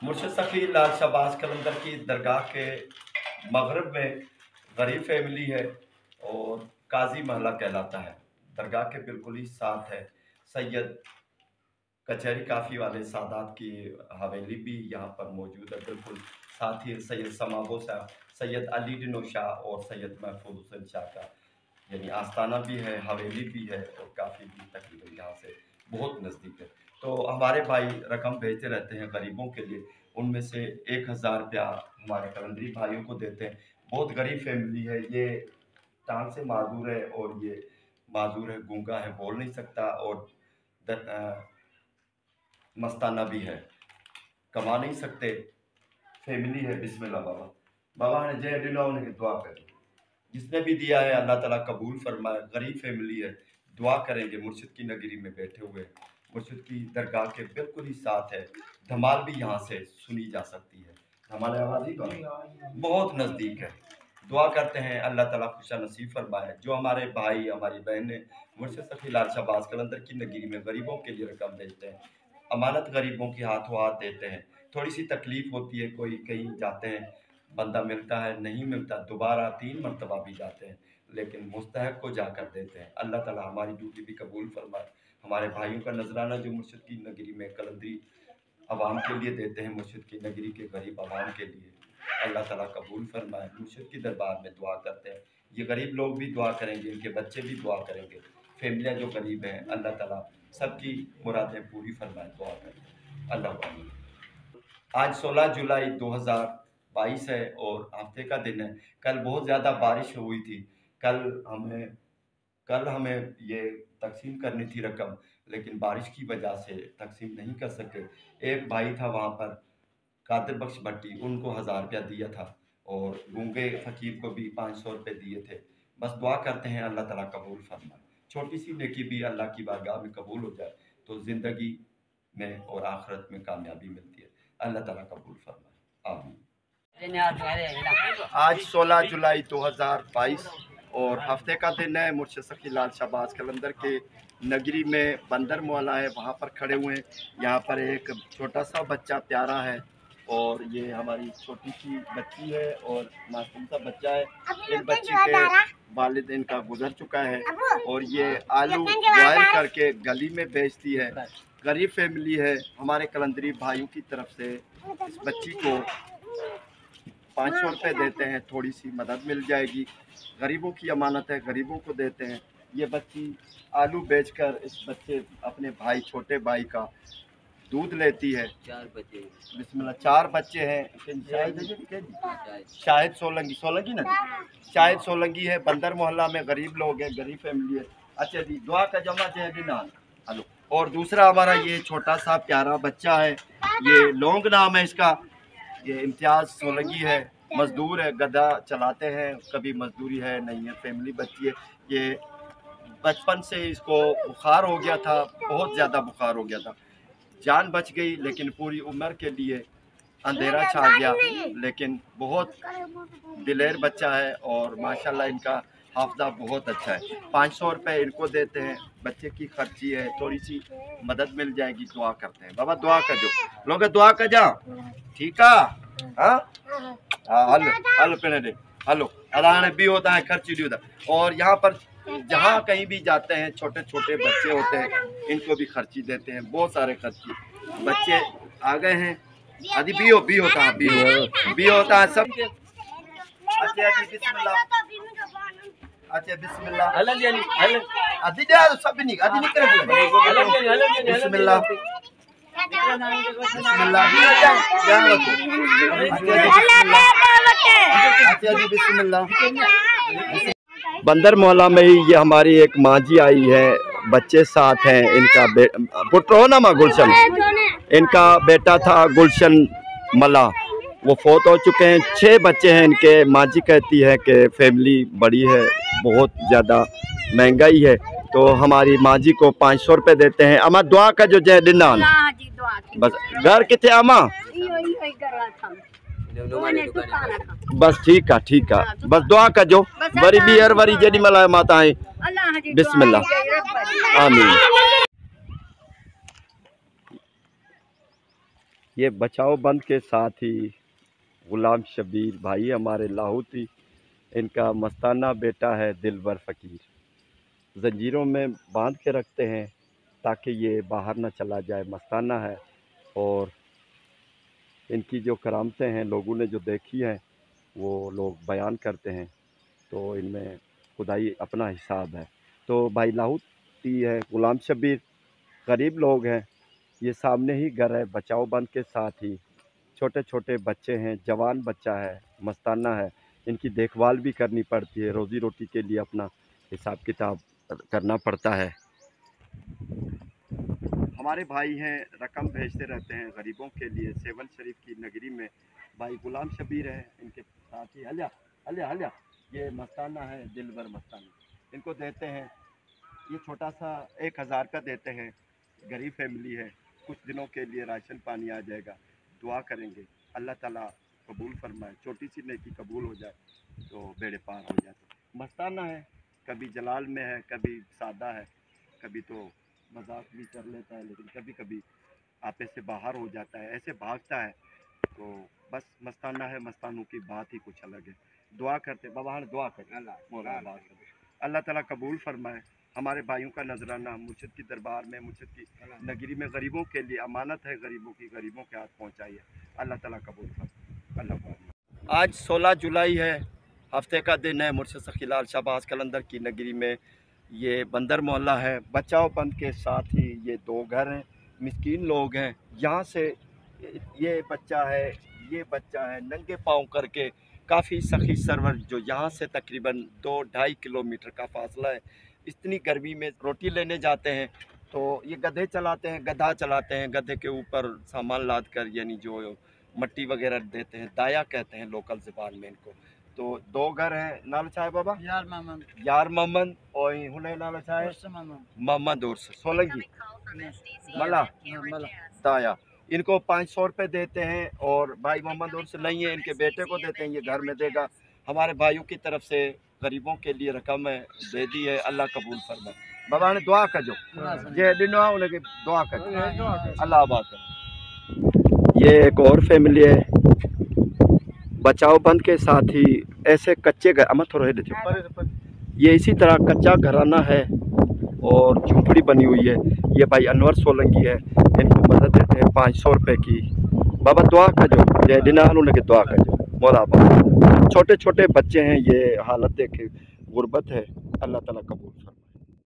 मुर्शिद सफ़ी लाल शहबाज कलंदर की दरगाह के मगरब में गरीब फैमिली है और काजी महला कहलाता है। दरगाह के बिल्कुल ही साथ है सैयद कचहरी काफ़ी वाले सादात की हवेली भी यहाँ पर मौजूद है। बिल्कुल साथ ही सैयद समाबो शाह, सैयद अली डिनो शाह और सैयद महफूज हुसैन शाह का यानी आस्थाना भी है, हवेली भी है और काफ़ी भी तकरीबन यहाँ से बहुत नज़दीक है। तो हमारे भाई रकम भेजते रहते हैं गरीबों के लिए, उनमें से 1000 रुपया हमारे कलंदरी भाइयों को देते हैं। बहुत गरीब फैमिली है, ये टांग से माजूर है और ये माजूर है, गूंगा है, बोल नहीं सकता और मस्ताना भी है, कमा नहीं सकते फैमिली है। बिस्मिल्लाह बाबा बाबा ने जय दिलाओ ने दुआ करें, जिसने भी दिया है अल्लाह ताला कबूल फरमाए। गरीब फैमिली है, दुआ करेंगे। मुर्शिद की नगरी में बैठे हुए, मुर्शिद की दरगाह के बिल्कुल ही साथ है। धमाल भी यहाँ से सुनी जा सकती है, धमाल आवाज़ ही बहुत नज़दीक है। दुआ करते हैं अल्लाह ताला खुशा नसीब फरमाए। जो हमारे भाई हमारी बहनें मुर्शिद सफ़ी लाल शहबाज कलंदर की नगरी में गरीबों के लिए रकम भेजते हैं, अमानत गरीबों की हाथों हाथ देते हैं। थोड़ी सी तकलीफ होती है, कोई कहीं जाते हैं, बंदा मिलता है, नहीं मिलता, दोबारा 3 मरतबा भी जाते हैं, लेकिन मुस्तहक को जाकर देते हैं। अल्लाह ताला हमारी ड्यूटी भी कबूल फरमाए। हमारे भाइयों का नजराना जो मुर्शिद की नगरी में कलंदरी आवाम के लिए देते हैं, मुर्शिद की नगरी के गरीब आवाम के लिए, अल्लाह ताला कबूल फरमाए। मुर्शिद की दरबार में दुआ करते हैं, ये गरीब लोग भी दुआ करेंगे, इनके बच्चे भी दुआ करेंगे। फैमिलियाँ जो गरीब हैं अल्लाह ताला सबकी मुरादें पूरी फरमाए, दुआ करते हैं। अल्लाह आमीन। आज 16 जुलाई 2022 है और हफ्ते का दिन है। कल बहुत ज़्यादा बारिश हुई थी। कल हमें ये तकसीम करनी थी रकम, लेकिन बारिश की वजह से तकसीम नहीं कर सके। एक भाई था वहाँ पर कादिर बख्श भट्टी, उनको 1000 रुपया दिया था और गूंगे फ़कीर को भी 500 रुपये दिए थे। बस दुआ करते हैं अल्लाह ताला कबूल फरमाए। छोटी सी नेकी भी अल्लाह की बारगाह में कबूल हो जाए तो ज़िंदगी में और आखिरत में कामयाबी मिलती है। अल्लाह ताला कबूल फरमाए, आमीन। आज 16 जुलाई 2022 और हफ्ते का दिन है। मुर्शिद सफ़ी लाल शहबाज कलंदर के नगरी में बंदर मौला है, वहाँ पर खड़े हुए हैं। यहाँ पर एक छोटा सा बच्चा प्यारा है और ये हमारी छोटी सी बच्ची है और मासूम सा बच्चा है। इस बच्ची के वालिद इनका गुजर चुका है और ये आलू बॉयल करके गली में बेचती है। गरीब फैमिली है। हमारे कलंदरी भाइयों की तरफ से इस बच्ची को 500 रुपये देते हैं, थोड़ी सी मदद मिल जाएगी। गरीबों की अमानत है, गरीबों को देते हैं। ये बच्ची आलू बेचकर इस बच्चे अपने भाई छोटे भाई का दूध लेती है। 4 बच्चे बिस्मिल्लाह, 4 बच्चे हैं। शायद सोलंगी ना, शायद सोलंगी है। बंदर मोहल्ला में गरीब लोग हैं, गरीब फैमिली है। अच्छा जी, दुआ का जमा चाहिए ना। हेलो। और दूसरा हमारा ये छोटा सा प्यारा बच्चा है, ये लोंग नाम है इसका। ये इम्तियाज़ सोलंगी है, मजदूर है, गधा चलाते हैं, कभी मजदूरी है नहीं है, फैमिली बच्ची है। ये बचपन से इसको बुखार हो गया था, बहुत ज़्यादा बुखार हो गया था, जान बच गई, लेकिन पूरी उम्र के लिए अंधेरा छा गया। लेकिन बहुत दिलेर बच्चा है और माशाल्लाह इनका हाफजा बहुत अच्छा है। 500 रुपये इनको देते हैं, बच्चे की खर्ची है, थोड़ी सी मदद मिल जाएगी। दुआ करते हैं बाबा, दुआ कर जो लोग, दुआ कर जा, ठीक है। हाँ हलो पहले दे हलो अदान भी होता है, खर्ची भी होता है। और यहाँ पर जहाँ कहीं भी जाते हैं, छोटे छोटे बच्चे होते हैं, इनको भी खर्ची देते हैं। बहुत सारे खर्ची बच्चे आ गए हैं। अभी भी होता है, भी होता है सब। अच्छा बिस्मिल्लाह, अच्छा बिस्मिल्लाह, अदी दे सब नहीं, अदी नहीं करे बिस्मिल्लाह, बिस्मिल्लाह। बंदर मोहल्ला में ही ये हमारी एक माँ जी आई है, बच्चे साथ हैं। इनका पुत्र हो ना माँ गुलशन, इनका बेटा था गुलशन मला, वो फौत हो चुके हैं। 6 बच्चे हैं इनके। माँ जी कहती है कि फैमिली बड़ी है, बहुत ज़्यादा महंगाई है, तो हमारी माँ जी को 500 रुपये देते हैं। अमा दुआ का जो जय दिना बस। घर कितने अमा? बस ठीक है, बस दुआ का जो वरी भी हर वरी जेडी मला माता है। बिस्मिल्लाह, आमीन। ये बचाओ बंद के साथ ही गुलाम शबीर भाई हमारे लाहौती, इनका मस्ताना बेटा है दिलबर फ़कीर। ज़ंजीरों में बांध के रखते हैं ताकि ये बाहर ना चला जाए। मस्ताना है और इनकी जो करामतें हैं लोगों ने जो देखी हैं वो लोग बयान करते हैं, तो इनमें खुदाई अपना हिसाब है। तो भाई लाहौती है गुलाम शबीर, गरीब लोग हैं, ये सामने ही घर है। बचाओ बंद के साथ ही छोटे छोटे बच्चे हैं, जवान बच्चा है, मस्ताना है, इनकी देखभाल भी करनी पड़ती है। रोज़ी रोटी के लिए अपना हिसाब किताब करना पड़ता है। हमारे भाई हैं, रकम भेजते रहते हैं गरीबों के लिए। सेवन शरीफ की नगरी में भाई गुलाम शबीर है, इनके साथ ही हल्या हल्या हल्या ये मस्ताना है दिलबर मस्ताना, इनको देते हैं। ये छोटा सा 1000 का देते हैं, गरीब फैमिली है, कुछ दिनों के लिए राशन पानी आ जाएगा। दुआ करेंगे अल्लाह ताला कबूल फरमाए, छोटी सी नेकी कबूल हो जाए तो बेड़े पार हो जाते। मस्ताना है, कभी जलाल में है, कभी सादा है, कभी तो मजाक भी कर लेता है, लेकिन कभी कभी आपे से बाहर हो जाता है, ऐसे भागता है। तो बस मस्ताना है, मस्तानों की बात ही कुछ अलग है। दुआ करते बाबा, दुआ करें अल्लाह ताला कबूल फरमाए। हमारे भाइयों का नजराना मुर्शिद की दरबार में, मुर्शिद की नगरी में गरीबों के लिए अमानत है, गरीबों की गरीबों के हाथ पहुँचाइए। अल्लाह ताला कबूल फरमाए। अल्लाह। आज 16 जुलाई है, हफ्ते का दिन है। मुर्शिद सखीलाल शहबाज कलंदर की नगरी में ये बंदर मोहल्ला है। बचाओ बंद के साथ ही ये 2 घर हैं, मिस्कीन लोग हैं। यहाँ से ये बच्चा है, ये बच्चा है, नंगे पाँव करके काफ़ी सखी सरवर जो यहाँ से तकरीबन 2-2.5 किलोमीटर का फासला है, इतनी गर्मी में रोटी लेने जाते हैं। तो ये गधे चलाते हैं, गधा चलाते हैं, गधे के ऊपर सामान लाद कर, यानी जो मट्टी वगैरह देते हैं, दाया कहते हैं लोकल ज़बान में इनको। तो 2 घर हैं। नाल चाहे बाबा यार मोहम्मद और हुने नाल चाहे मोहम्मद और सोलंगी मला दाया। इनको 500 रुपये देते हैं और भाई मोहम्मद और से नहीं है, इनके बेटे को देते हैं, ये घर में देगा। हमारे भाइयों की तरफ से गरीबों के लिए रकम है, दे दी है, अल्लाह कबूल फरमाए। बाबा ने दुआ कजो जे दिनो उनके दुआ कजो, अल्लाह आबाद करे। ये एक और फैमिली है, बचाओ बंद के साथ ही ऐसे कच्चे घर अमत हो रहे, ये इसी तरह कच्चा घराना है और झोंपड़ी बनी हुई है। ये भाई अनवर सोलंगी है, इनको मदद देते हैं 500 रुपये की। बाबा दुआ कजो जे दिना उनके दुआ कजो मौला बाबा। छोटे छोटे बच्चे हैं, ये हालत देखे गुर्बत है, अल्लाह ताला कबूल।